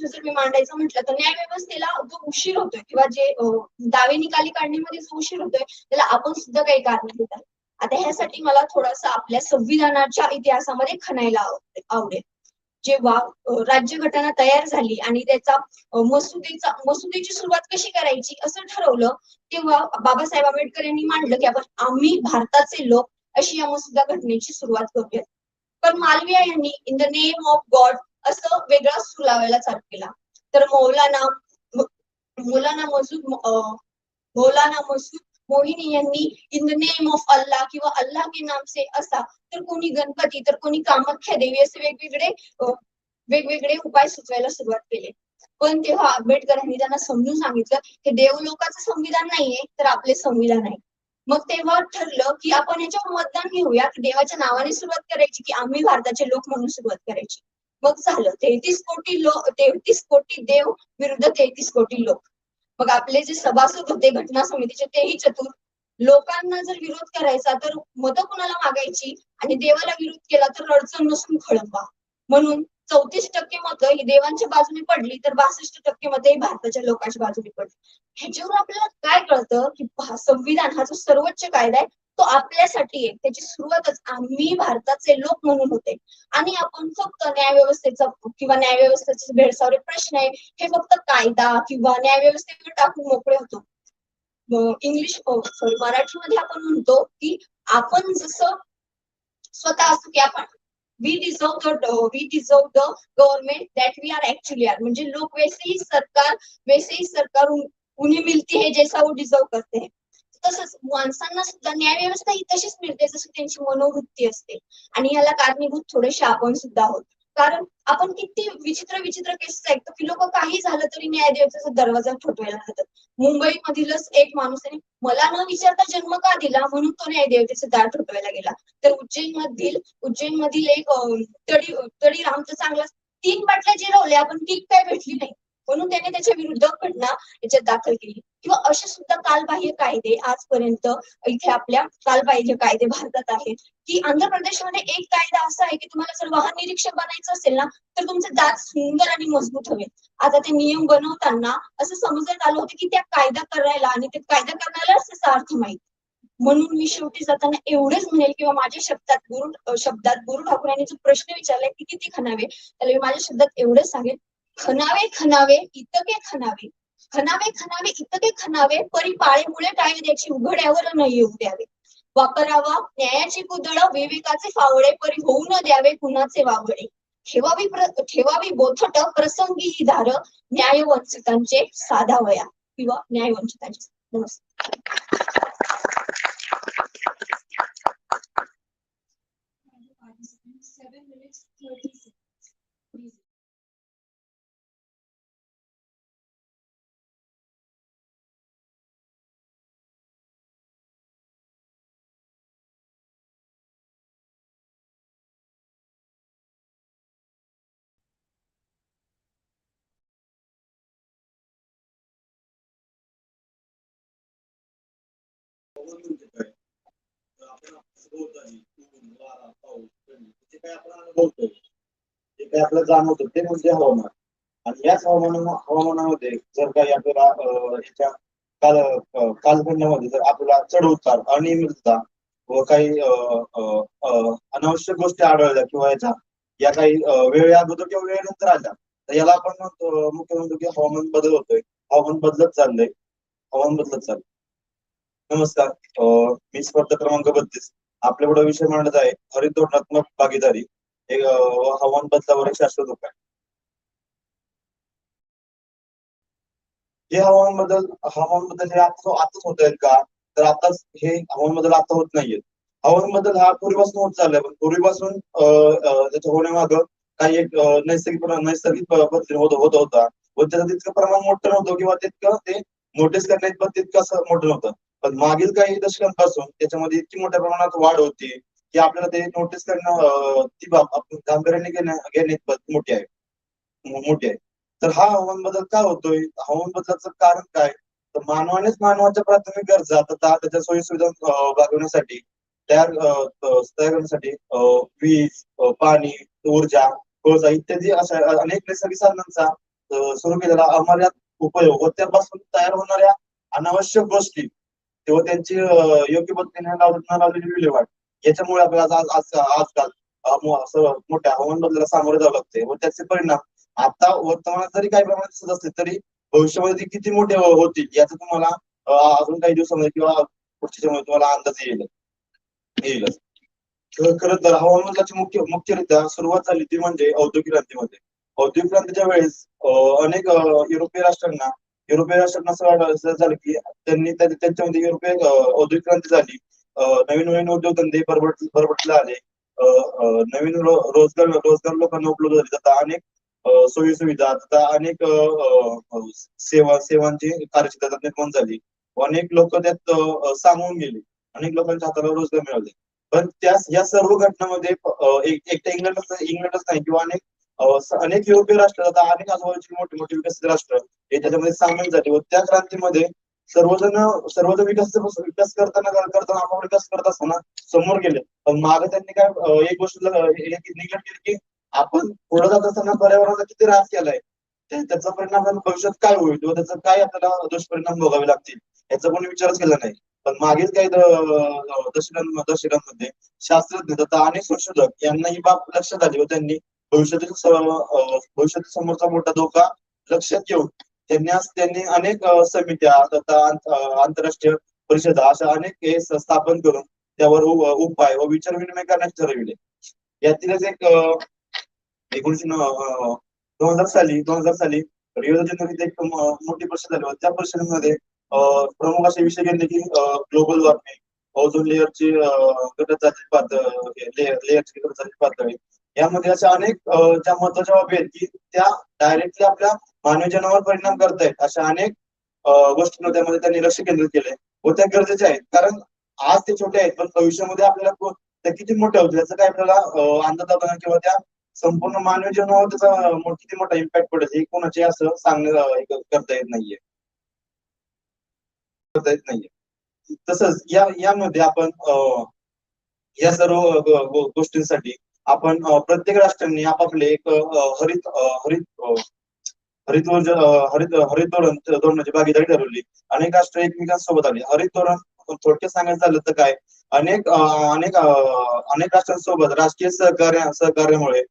जर मी मांडायचा म्हटलं तर न्याय व्यवस्थेला जो उशीर होतोय किंवा जे दावे निकाली काढण्यामध्ये जो उशीर होतोय त्याला आपण सुद्धा काही कारण देत आहे. आता ह्यासाठी मला थोडासा आपल्या संविधानाच्या इतिहासामध्ये खणायला आवडेल. जेव्हा राज्यघटना तयार झाली आणि त्याचा मसुदेची सुरुवात कशी करायची असं ठरवलं, तेव्हा बाबासाहेब आंबेडकर यांनी मांडलं की आम्ही भारताचे लोक अशी या मसुदा घटनेची सुरुवात करूया. पण मालवीया यांनी in the name of God असं वेगळा सूर लावायला चालू केला. तर मौलाना मसूद मोहिनी यांनी इन द नेम ऑफ अल्लाह किंवा अल्लाह के नाम से असा, तर कोणी गणपती तर कोणी कामाख्या देवी असे वेगवेगळे उपाय सुचवायला सुरुवात केली. पण तेव्हा आंबेडकरांनी त्यांना समजून सांगितलं की देवलोकाचं संविधान नाहीये तर आपले संविधान आहे. मग तेव्हा ठरलं की आपण याच्यावर मतदान घेऊया, देवाच्या नावाने सुरुवात करायची की आम्ही भारताचे लोक म्हणून सुरुवात करायची. मग झालं 33 कोटी देव विरुद्ध 33 कोटी लोक. मग आपले जे सभासद होते घटना समितीचे तेही चतुर. लोकांना जर विरोध करायचा तर मतं कुणाला मागायची आणि देवाला विरोध केला तर अडचण नसून खळंबा. म्हणून 34% मतं ही देवांच्या बाजूने पडली तर 62% मतं ही भारताच्या लोकांच्या बाजूने पडली. ह्याच्यावर आपल्याला काय कळतं की संविधान हा जो सर्वोच्च कायदा आहे तो आपल्यासाठी आहे. त्याची सुरुवातच आम्ही भारताचे लोक म्हणून होते आणि आपण फक्त न्यायव्यवस्थेचा किंवा न्यायव्यवस्थेचे भेडसावरे प्रश्न आहे हे फक्त कायदा किंवा न्यायव्यवस्थेवर टाकून मोकळे होतो. मराठीमध्ये आपण म्हणतो की आपण जसं स्वतः असतो की आपण we deserve the government that we are actually are. म्हणजे लोग वैसे ही सरकार उन्हें मिलती है जैसा वो डिझर्व करते हैं. तसंच माणसांना सुद्धा न्याय व्यवस्था ही तशीच मिळते जशी त्यांची मनोवृत्ती असते. आणि याला कारणीभूत थोडेसे आपण सुद्धा आहोत. कारण आपण किती विचित्र विचित्र केसेस ऐकतो की लोक काही झालं तरी न्यायालयाचा दरवाजा ठोठवायला जातात. मुंबईमधीलच एक माणूस आहे, मला न विचारता जन्म का दिला म्हणून तो न्यायदेवतेचे दार ठोठवायला गेला. तर उज्जैन मधील एक तडी राम तर चांगला 3 बाटल्या जिरवल्या पण ती काय भेटली नाही म्हणून त्याने त्याच्या विरुद्ध घटना याच्यात दाखल केली. किंवा असे सुद्धा कालबाह्य कायदे आजपर्यंत इथे आपल्या कालबाह्य कायदे भारतात आहेत की आंध्र प्रदेशमध्ये एक कायदा असा आहे की तुम्हाला जर वाहन निरीक्षक बनायचं असेल ना तर तुमचे दात सुंदर आणि मजबूत हवे. आता ते नियम बनवताना असं समजण्यात आलं होतं की त्या कायदा करायला आणि ते कायदा करण्यालाच त्याचा अर्थ माहित. म्हणून मी शेवटी जाताना एवढेच म्हणेल किंवा माझ्या शब्दात गुरु ठाकूर यांनी जो प्रश्न विचारलाय की किती खणावे त्याला मी माझ्या शब्दात एवढेच सांगेल, खणावे खणावे इतके खणावे, खणावे खणावे इतके खणावे परी पाळेमुळे टाळे द्यायची उघड्यावर न येऊ द्यावे. वापरावा न्यायाची कुदळ विवेकाचे फावडे परी होऊ न द्यावे कुणाचे वावडे. ठेवावी बोथट प्रसंगी ही धार न्यायवंचितांचे साधावया किंवा न्यायवंचितांचे. नमस्कार. जे काही आपल्याला जाणवतं ते म्हणजे हवामान. आणि याच हवामानामध्ये जर काही आपल्याला याच्या कालखंडामध्ये जर आपल्याला चढ उतार अनियमितता व काही अनावश्यक गोष्टी आढळल्या किंवा या काही वेळ अगोदर किंवा वेळेनंतर आल्या तर याला आपण मुख्य म्हणतो की हवामान बदल होतोय. हवामान बदलत चाललंय. नमस्कार. मी स्पर्धा क्रमांक 32 आपल्याकडे विषय मांडत आहे हरित धोरणात्मक भागीदारी एक हवामान बदलावर एक शाश्वत उपाय. हे हवामान बदल हे आताच होत आहेत का तर आताच हे हवामान बदल आता होत नाहीये. हवामान बदल हा पूर्वीपासून होत चाललाय पण पूर्वीपासून त्याच्या होण्यामागं काही एक नैसर्गिक बदल होत होता व त्याचं तितकं प्रमाण मोठं नव्हतं किंवा तितकं ते नोटीस करण्यात पण तितकं मोठं नव्हतं. पण मागील काही दशकांपासून त्याच्यामध्ये इतकी मोठ्या प्रमाणात वाढ होती की आपल्याला ते नोटीस करणं ती बाब आपण गांभीर्याने घेण्यात मोठी आहे. तर हा हवामान बदल का होतोय? हवामान बदलाचं कारण काय? तर मानवानेच मानवाच्या प्राथमिक गरजा तथा त्याच्या सोयी सुविधा भागवण्यासाठी तयार करण्यासाठी वीज, पाणी, ऊर्जा, कोळसा इत्यादी अशा अनेक नैसर्गिक साधनांचा सुरू केलेला अमर्याद उपयोग व त्यापासून तयार होणाऱ्या अनावश्यक गोष्टी तेव्हा त्यांची योग्य पद्धतीने लावलेली विल्हेवाट याच्यामुळे आपल्याला आजकाल मोठ्या हवामान बदलाला सामोरे जावं लागते व त्याचे परिणाम आता वर्तमानात जरी काही प्रमाणात दिसत असले तरी भविष्यामध्ये किती मोठे होतील याचा तुम्हाला अजून काही दिवसामध्ये किंवा पुढच्या तुम्हाला अंदाज येईलच. खरं तर हवामान बदलाची मुख्यरित्या सुरुवात झाली ती म्हणजे औद्योगिक क्रांतीमध्ये. औद्योगिक क्रांतीच्या वेळेस अनेक युरोपीय राष्ट्रांना असं झालं की त्यांनी त्यांच्यामध्ये युरोपीय औद्योगिक क्रांती झाली. नवीन उद्योगधंदे भरभरटले आले. नवीन रोजगार लोकांना उपलब्ध झाले. आता अनेक सोयी सुविधा आता अनेक सेवांची कार्यक्षेत्रात निर्माण झाली. अनेक लोक त्यात सामावून गेले. अनेक लोकांच्या हाताला रोजगार मिळाले. पण या सर्व घटनांमध्ये एकट्या इंग्लंडच नाही किंवा अनेक युरोपीय राष्ट्र आता अनेक आजूबाजूची मोठी विकसित राष्ट्र हे त्याच्यामध्ये सामील झाले व त्या क्रांतीमध्ये सर्वजण विकास करताना आपापला विकास करत असताना समोर गेले. पण मागे त्यांनी काय एक गोष्ट निग्लेक्ट केली की आपण पुढे जात असताना पर्यावरणाचा किती ऱ्हास केलाय, त्याचा परिणाम आपल्याला भविष्यात काय होईल किंवा त्याचा काय आपल्याला दुष्परिणाम भोगावे लागतील याचा कोणी विचारच केला नाही. पण मागील काही दशकांमध्ये शास्त्रज्ञ तथा अनेक संशोधक यांना ही बाब लक्षात आली व त्यांनी भविष्यातील समोरचा मोठा धोका लक्षात घेऊन त्यांनी अनेक समित्या तथा आंतरराष्ट्रीय परिषदा अशा अनेक हे स्थापन करून त्यावर उपाय व विचार विनिमय करण्याचे ठरविले. यातीलच एक 2000 साली रिओ द जानेरो एक मोठी परिषद झाली. त्या परिषदेमध्ये प्रमुख असे विषय घेतले की ग्लोबल वॉर्मिंग, ओझोन लेअरची घटक लेअरची घटक पातळी, यामध्ये अशा अनेक ज्या महत्वाच्या बाबी आहेत की त्या डायरेक्टली आपल्या मानवी जीवनावर परिणाम करतायत अशा अनेक गोष्टींवर त्यामध्ये त्यांनी लक्ष केंद्रित केले व त्या गरजेच्या आहेत. कारण आज ते छोटे आहेत पण भविष्यामध्ये आपल्याला त्या किती मोठ्या होतील याचा काय आपल्याला अंदाज लावता नाही किंवा त्या संपूर्ण मानवी जीवनावर त्याचा किती मोठा इम्पॅक्ट पडेल हे कोणाचे असं सांगणं करता येत नाहीये. तसंच यामध्ये आपण या सर्व गोष्टींसाठी आपण प्रत्येक राष्ट्रांनी आपापले एक हरित धोरणाची भागीदारी ठरवली. अनेक राष्ट्र एकमेकांसोबत आली. हरित धोरण थोडक्यात सांगायचं झालं तर काय, अनेक राष्ट्रांसोबत राजकीय सहकार्यामुळे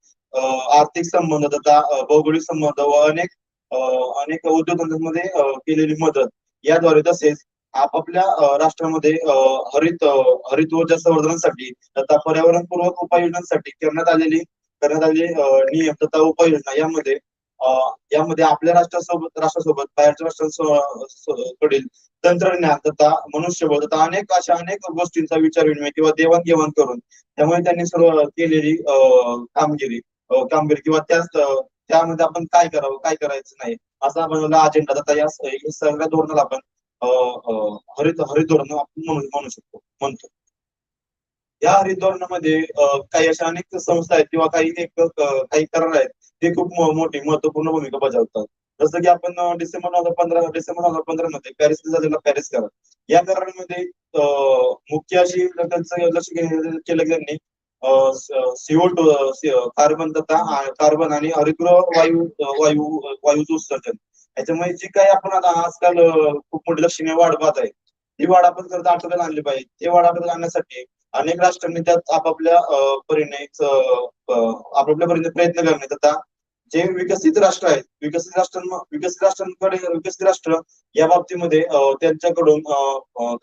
आर्थिक संबंध तथा भौगोलिक संबंध व अनेक उद्योगधंद्यांमध्ये केलेली मदत याद्वारे तसेच आपापल्या राष्ट्रामध्ये हरित ऊर्जा संवर्धनासाठी तथा पर्यावरणपूर्वक उपाययोजनांसाठी करण्यात आलेले नियम तथा उपाययोजना यामध्ये आपल्या राष्ट्रासोबत बाहेरच्या राष्ट्रांकडील तंत्रज्ञान तथा मनुष्यबळ तथा अनेक गोष्टींचा विचार विनिमय किंवा देवाणघेवाण करून त्यामुळे त्यांनी सर्व केलेली कामगिरी किंवा त्यामध्ये आपण काय करावं काय करायचं नाही असा बनवला अजेंडा. तथा या सगळ्या धोरणाला आपण हरित धोरण आपण म्हणतो. या हरित धोरणामध्ये काही अशा अनेक संस्था आहेत किंवा काही करार आहेत ते खूप मोठी महत्वपूर्ण भूमिका बजावतात. जसं की आपण डिसेंबर 2015 मध्ये पॅरिस झालेला पॅरिस करार, या करारामध्ये मुख्य अशी लक्ष केलं त्यांनी CO2 कार्बन आणि हरितगृह वायूचं उत्सर्जन. याच्यामुळे जी काही आपण आता आजकाल खूप मोठी लक्षणीय वाढ पाहत आहे ती वाढ आपण करता आटोक्यात आणली पाहिजे. ते वाढ आटोक्यात आणण्यासाठी अनेक राष्ट्रांनी त्यात आपापल्या परीने प्रयत्न करणे तथा जे विकसित राष्ट्र आहेत विकसित राष्ट्र या बाबतीमध्ये त्यांच्याकडून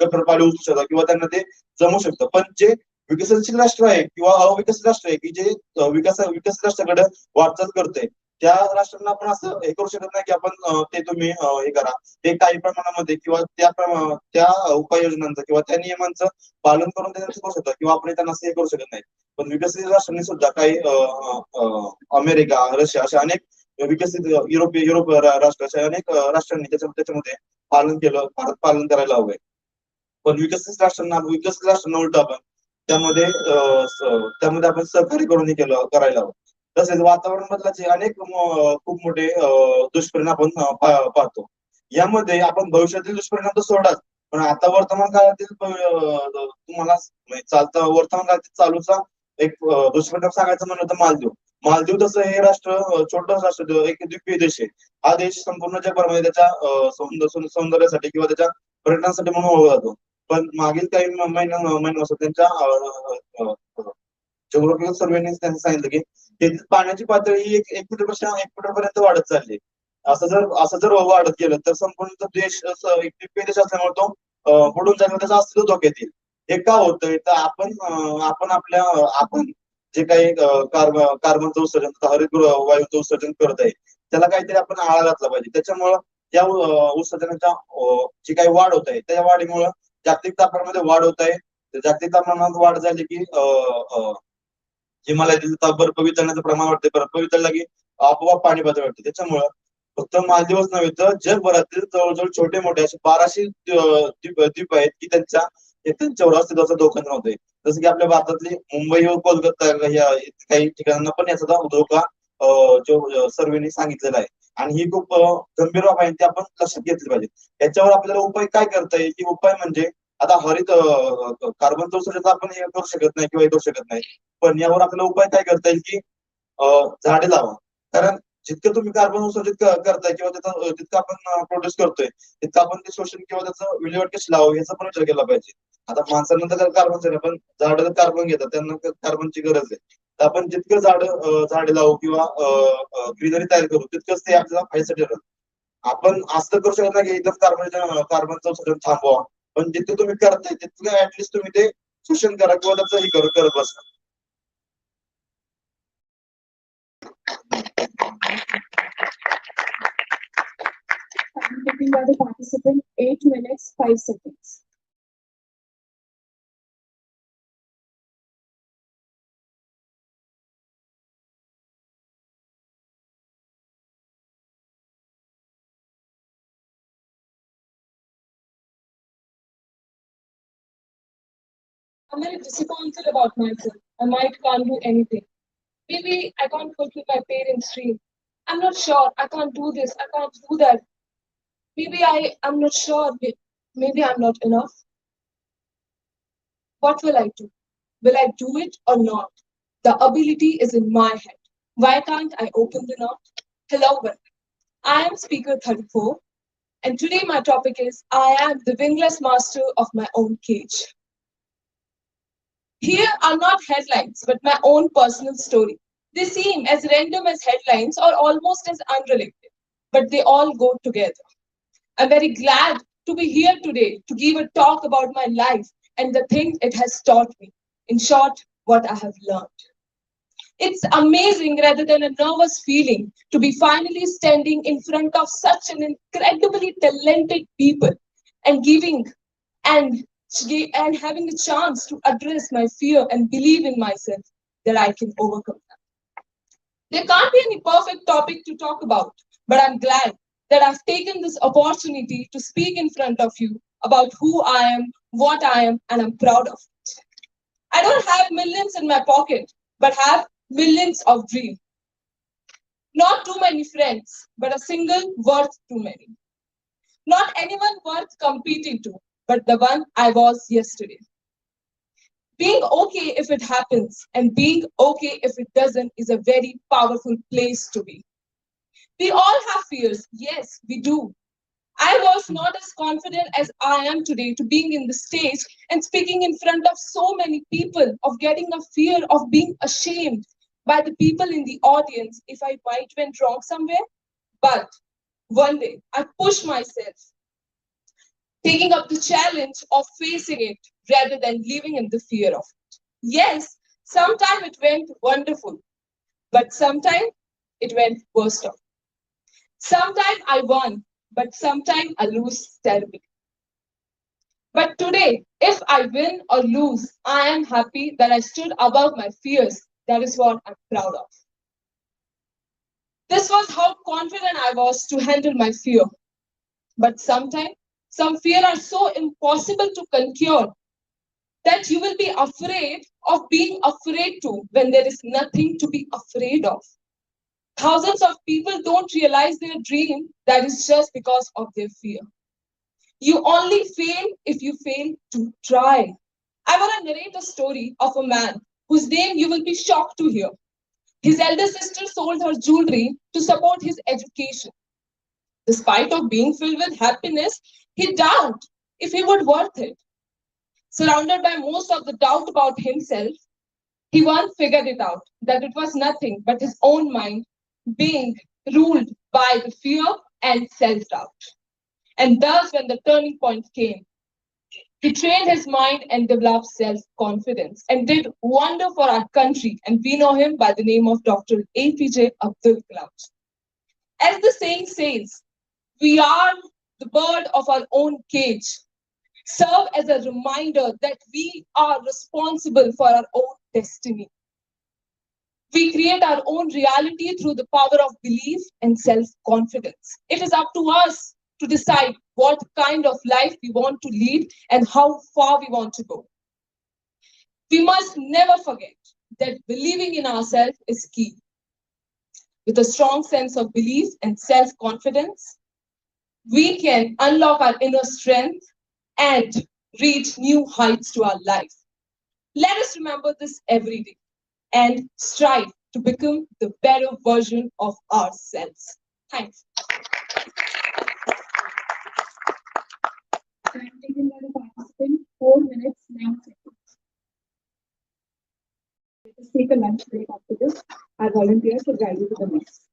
कठोर उचलू शकतात किंवा त्यांना ते जमू शकतं. पण जे विकसनशील राष्ट्र आहे किंवा अविकसित राष्ट्र आहे की जे विकसित राष्ट्राकडे वाटचाल करते त्या राष्ट्रांना आपण असं हे करू शकत नाही की आपण ते तुम्ही हे करा. ते काही प्रमाणामध्ये किंवा त्या उपाययोजनांचं किंवा त्या नियमांचं पालन करून ते करू शकतात किंवा आपण त्यांना असं हे करू शकत नाही. पण विकसित राष्ट्रांनी सुद्धा काही अमेरिका, रशिया अशा अनेक विकसित युरोप राष्ट्र अशा अनेक राष्ट्रांनी त्याच्यामध्ये पालन करायला हवंय. पण विकसित राष्ट्रांना उलट आपण त्यामध्ये आपण सहकार्य करून करायला हवं. तसेच वातावरण बदलाचे अनेक खूप मोठे दुष्परिणाम आपण पाहतो. यामध्ये आपण भविष्यातील दुष्परिणाम तर सोडाच, पण आता वर्तमान काळातील तुम्हाला वर्तमान काळातील चालूचा एक दुष्परिणाम सांगायचं म्हणलं तर मालदीव तसं हे राष्ट्र छोटं राष्ट्र एक द्वीपीय देश आहे. हा देश संपूर्ण जगभरामध्ये त्याच्या सौंदर्यासाठी किंवा त्याच्या पर्यटनासाठी म्हणून ओळखला जातो. पण मागील काही महिन्यांपासून त्यांच्या जिओग्राफिकल सर्वेने त्यांनी सांगितलं की तेथील पाण्याची पातळी ही 1 मीटरपर्यंत वाढत चालली. असं जर वाढत गेलं तर संपूर्ण देश एक द्वीपीय देश असल्यामुळे तो बुडून जाण्याचा त्याचा अस्तित्व धोक्यात येईल. हे का होतंय तर आपण जे काही कार्बनचं उत्सर्जन हरितगृह वायूचं उत्सर्जन करत आहे त्याला काहीतरी आपण आळा घातला पाहिजे. त्याच्यामुळं त्या उत्सर्जनाच्या जी काही वाढ होत आहे त्या वाढीमुळं जागतिक तापमानामध्ये वाढ होत आहे. जागतिक तापमानात वाढ झाली की हिमालयातील बर्फ वितळण्याचं प्रमाण वाढते. बर्फ वितळला की आपोआप पाणी पातळी वाढते. त्याच्यामुळं फक्त मालदीवच नव्हे तर जगभरातील जवळजवळ छोटे मोठे असे 1200 द्वीप आहेत की त्यांच्यावर अस्तित्वाचा धोका नव्हते. जसं की आपल्या भारतातली मुंबई व कोलकाता या काही ठिकाणांना पण याचा धोका जो सर्वेने सांगितलेला आहे. आणि ही खूप गंभीर बाब आहे, ते आपण लक्षात घेतली पाहिजे. याच्यावर आपल्याला उपाय काय करता येईल की उपाय म्हणजे आता हरित कार्बनचं उत्सर्जन आपण हे करू शकत नाही किंवा हे करू शकत नाही, पण यावर आपल्याला उपाय काय करता येईल की झाडे लावा. कारण जितकं तुम्ही कार्बन उत्सर्जित करताय किंवा त्याचा जितकं आपण प्रोड्यूस करतोय तितकं आपण ते शोषण किंवा त्याचं विल्हेवाट कशी लावावी याचा पण विचार केला पाहिजे. आता माणसांना तर कार्बन पण झाडं तर कार्बन घेतात, त्यांना कार्बनची गरज आहे. तर आपण जितकं झाडे लावू किंवा ग्रीनरी तयार करू तितकंच ते आपल्याला फायद्यासाठी ठरेल. आपण असं करू शकत नाही की एकदम कार्बनचं उत्सर्जन थांबवा, पण जितकं तुम्ही करताय तितकं ऍटलिस्ट तुम्ही ते शोषण करा किंवा त्याचं हे करत बसा. Time taken by the participant 8 minutes 5 seconds. I'm very disappointed about myself. I might can't do anything. Maybe I can't fulfill my parents' dream. I'm not sure. I can't do this. I can't do that. Maybe I'm not sure. Maybe I'm not enough. What will I do? Will I do it or not? The ability is in my head. Why can't I open the knot? Hello, welcome. I am speaker 34, and today my topic is I am the wingless master of my own cage. Here are not headlines, but my own personal story. They seem as random as headlines or almost as unrelated, but they all go together. I'm very glad to be here today to give a talk about my life and the things it has taught me. In short, what I have learned. It's amazing rather than a nervous feeling to be finally standing in front of such an incredibly talented people and giving and having a chance to address my fear and believe in myself that I can overcome that. There can't be any perfect topic to talk about, but I'm glad that I've taken this opportunity to speak in front of you about who I am, what I am, and I'm proud of it. I don't have millions in my pocket, but have millions of dreams. Not too many friends, but a single worth too many. Not anyone worth competing to, but the one I was yesterday. Being okay if it happens and being okay if it doesn't is a very powerful place to be. We all have fears. Yes, we do. I was not as confident as I am today to being in the stage and speaking in front of so many people, of getting a fear of being ashamed by the people in the audience if I might went wrong somewhere. But one day I pushed myself, taking up the challenge of facing it rather than living in the fear of it. Yes, sometimes it went wonderful, but sometimes it went worst off. Sometimes I won, but sometimes I lose terribly. But today, if I win or lose, I am happy that I stood above my fears. That is what I'm proud of. This was how confident I was to handle my fear. But sometimes, some fear are so impossible to conquer that you will be afraid of being afraid to when there is nothing to be afraid of. Thousands of people don't realize their dream that is just because of their fear. You only fail if you fail to try. I want to narrate a story of a man whose name you will be shocked to hear. His elder sister sold her jewelry to support his education. Despite of being filled with happiness, he doubted if he would worth it. Surrounded by most of the doubt about himself, he once figured it out that it was nothing but his own mind being ruled by the fear and self-doubt. And thus, when the turning point came, he trained his mind and developed self-confidence and did wonder for our country. And we know him by the name of Dr. APJ Abdul Kalam. As the saying says, we are the bird of our own cage. Serve as a reminder that we are responsible for our own destiny. We create our own reality through the power of belief and self-confidence. It is up to us to decide what kind of life we want to lead and how far we want to go. We must never forget that believing in ourselves is key. With a strong sense of belief and self-confidence, we can unlock our inner strength and reach new heights to our life. Let us remember this every day and strive to become the better version of ourselves. Thanks. Time taken by the participant, 4 minutes, 9 seconds. Let us take a lunch break after this. Our volunteers will guide you to the next.